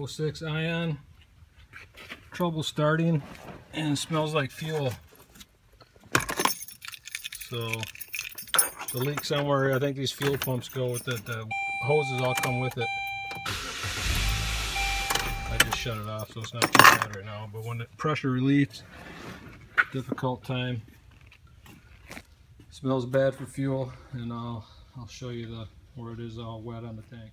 06 Ion. Trouble starting and smells like fuel. So the leak somewhere, I think these fuel pumps go with it. The hoses all come with it. I just shut it off, so it's not too bad right now. But when the pressure relieves, difficult time. Smells bad for fuel, and I'll show you where it is all wet on the tank.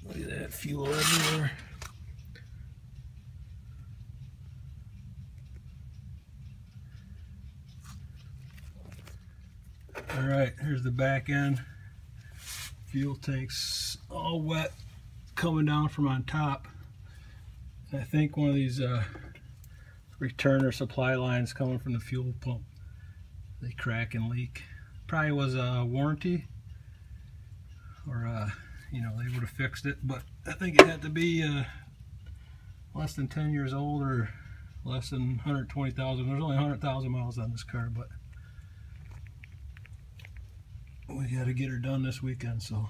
Look at that fuel everywhere. All right, here's the back end. Fuel tank's all wet, coming down from on top. And I think one of these return or supply lines coming from the fuel pump, they crack and leak. Probably was a warranty, or you know, they would have fixed it, but I think it had to be less than 10 years old or less than 120,000. There's only 100,000 miles on this car, but we got to get her done this weekend. So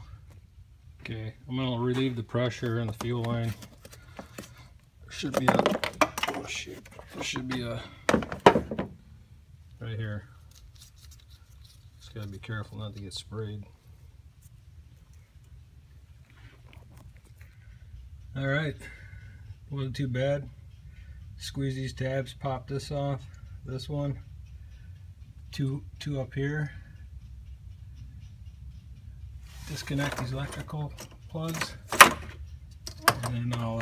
okay, I'm going to relieve the pressure in the fuel line. There should be a, oh shoot, there should be a, right here. Just got to be careful not to get sprayed. All right, wasn't too bad. Squeeze these tabs, pop this off, this one, two up here. Disconnect these electrical plugs, and then I'll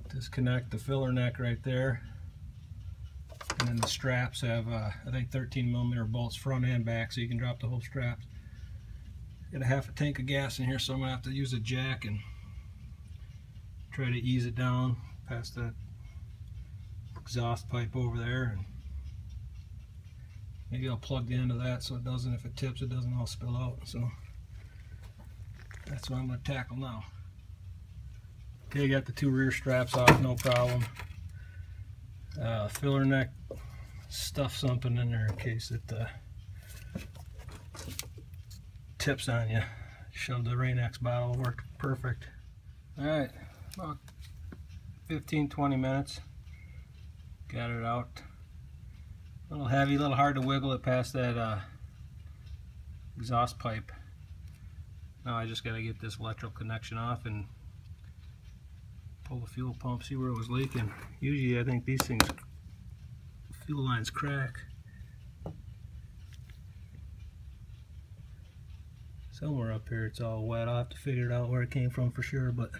disconnect the filler neck right there. And then the straps have I think 13mm bolts front and back, so you can drop the whole strap. Got a half a tank of gas in here, so I'm gonna have to use a jack and try to ease it down past that exhaust pipe over there, and maybe I'll plug the end of that so it doesn't, if it tips, it doesn't all spill out. So that's what I'm going to tackle now. Okay, got the two rear straps off, no problem. Filler neck, stuff something in there in case it tips on you. Shove the Rain-X bottle, worked perfect. Alright, about 15-20 minutes. Got it out. A little heavy, a little hard to wiggle it past that exhaust pipe. Now I just got to get this electrical connection off and pull the fuel pump, see where it was leaking. Usually I think these things, fuel lines crack. Somewhere up here it's all wet. I'll have to figure it out where it came from for sure, but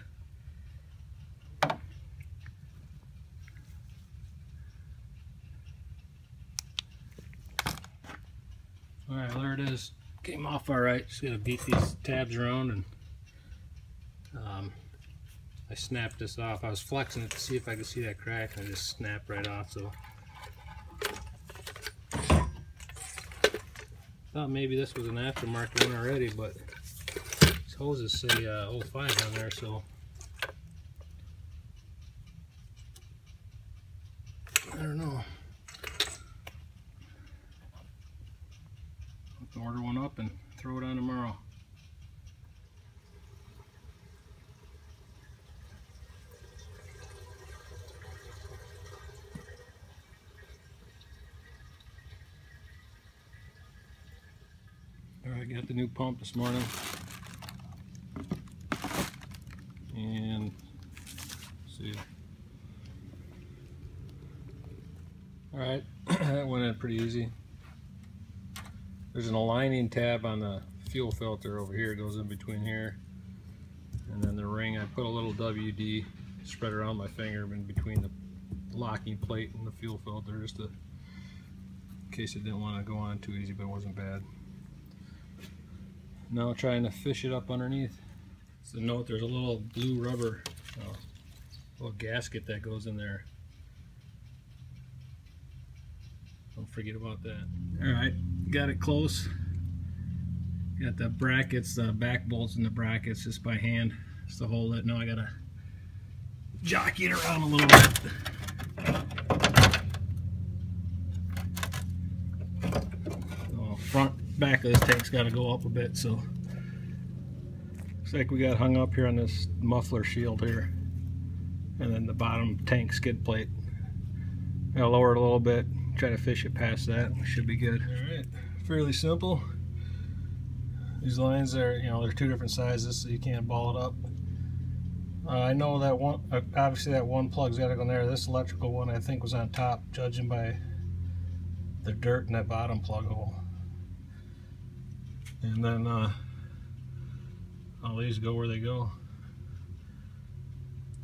alright, there it is. Came off alright. Just gotta beat these tabs around, and I snapped this off. I was flexing it to see if I could see that crack, and I just snapped right off. So thought maybe this was an aftermarket one already, but these hoses say 05 on there, so I don't know. Order one up and throw it on tomorrow. Alright, got the new pump this morning. And let's see. Alright, that went in pretty easy. There's an aligning tab on the fuel filter over here. It goes in between here and then the ring. I put a little WD spread around my finger in between the locking plate and the fuel filter, just in case it didn't want to go on too easy, but it wasn't bad. Now trying to fish it up underneath. So note there's a little blue rubber little gasket that goes in there. Don't forget about that. Alright, got it close. Got the brackets, the back bolts in the brackets just by hand just to hold it. Now I gotta jockey it around a little bit. So front, back of this tank's gotta go up a bit, so Looks like we got hung up here on this muffler shield here, and then the bottom tank skid plate. I'll lower it a little bit, try to fish it past that. Should be good. Alright, fairly simple. These lines are, they're two different sizes, so you can't ball it up. I know that one, obviously that one plug's got to go in there. This electrical one I think was on top, judging by the dirt in that bottom plug hole. And then all these go where they go.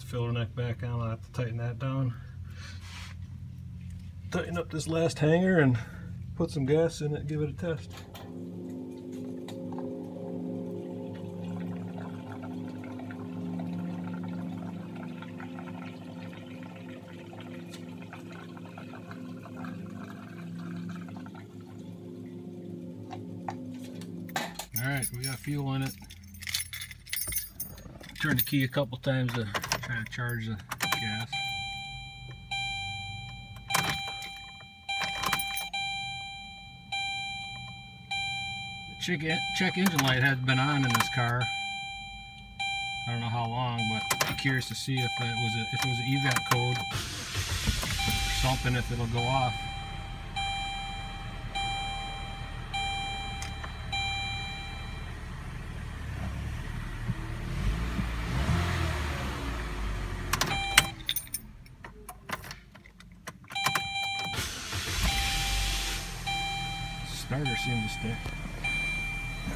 Filler neck back on, I'll have to tighten that down. Tighten up this last hanger and put some gas in it, give it a test. Alright, we got fuel in it. Turn the key a couple times to try to charge the gas. The check engine light has been on in this car. I don't know how long, but I'm curious to see if it was an evap code or something, if it'll go off. Starter seems to stick.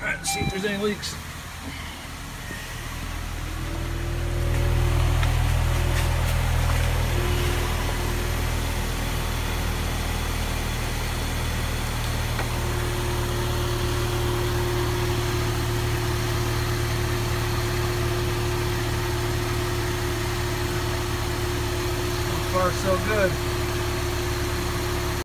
Alright, let's see if there's any leaks. So far, so good.